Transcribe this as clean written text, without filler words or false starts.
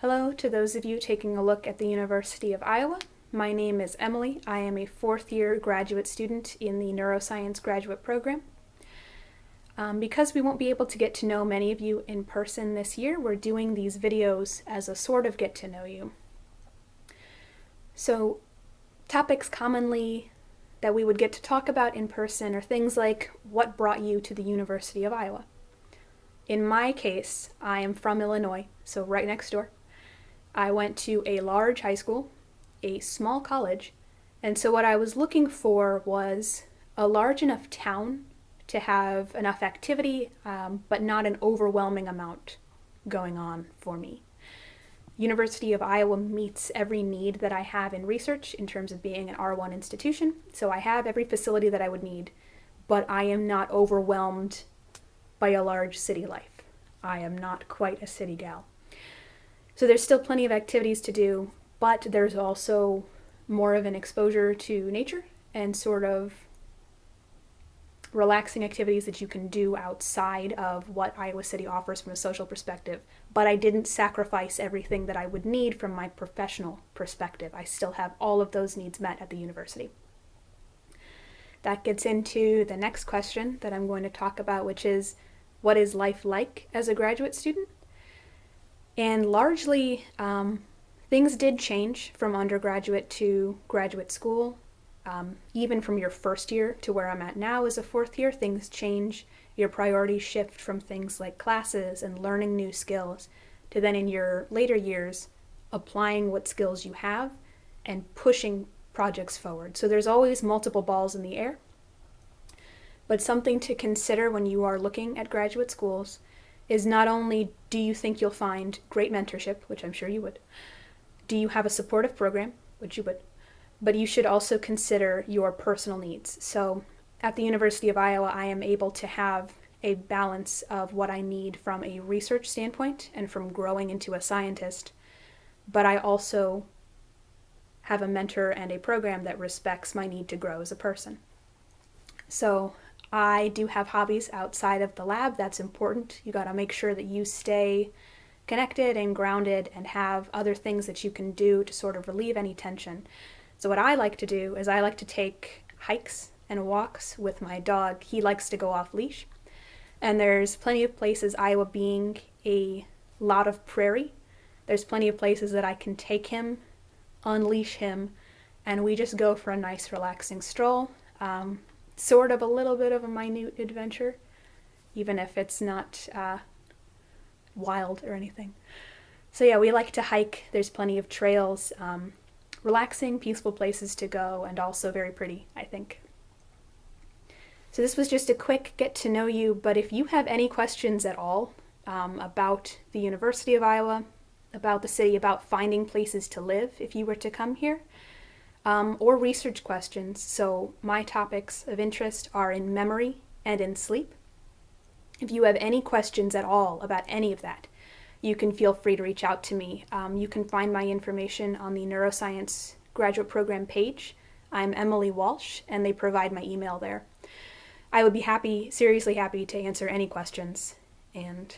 Hello to those of you taking a look at the University of Iowa. My name is Emily. I am a fourth-year graduate student in the Neuroscience graduate program. Because we won't be able to get to know many of you in person this year, we're doing these videos as a sort of get to know you. So, topics commonly that we would get to talk about in person are things like what brought you to the University of Iowa. In my case, I am from Illinois, so right next door. I went to a large high school, a small college, and so what I was looking for was a large enough town to have enough activity, but not an overwhelming amount going on for me. University of Iowa meets every need that I have in research in terms of being an R1 institution, so I have every facility that I would need, but I am not overwhelmed by a large city life. I am not quite a city gal. So there's still plenty of activities to do, but there's also more of an exposure to nature and sort of relaxing activities that you can do outside of what Iowa City offers from a social perspective. But I didn't sacrifice everything that I would need from my professional perspective. I still have all of those needs met at the university. That gets into the next question that I'm going to talk about, which is, what is life like as a graduate student? And largely, things did change from undergraduate to graduate school. Even from your first year to where I'm at now as a fourth year, things change. Your priorities shift from things like classes and learning new skills to then in your later years, applying what skills you have and pushing projects forward. So there's always multiple balls in the air. But something to consider when you are looking at graduate schools is not only do you think you'll find great mentorship, which I'm sure you would, do you have a supportive program, which you would, but you should also consider your personal needs. So at the University of Iowa, I am able to have a balance of what I need from a research standpoint and from growing into a scientist, but I also have a mentor and a program that respects my need to grow as a person. So I do have hobbies outside of the lab. That's important. You got to make sure that you stay connected and grounded and have other things that you can do to sort of relieve any tension. So what I like to do is I like to take hikes and walks with my dog. He likes to go off leash. And there's plenty of places, Iowa being a lot of prairie, there's plenty of places that I can take him, unleash him, and we just go for a nice relaxing stroll. Sort of a little bit of a minute adventure, even if it's not wild or anything. So yeah, we like to hike. There's plenty of trails, relaxing, peaceful places to go, and also very pretty, I think. So this was just a quick get to know you, but if you have any questions at all about the University of Iowa, about the city, about finding places to live if you were to come here, or research questions. So my topics of interest are in memory and in sleep. If you have any questions at all about any of that, you can feel free to reach out to me. You can find my information on the Neuroscience graduate program page. I'm Emily Walsh, and they provide my email there. I would be happy, seriously happy, to answer any questions. And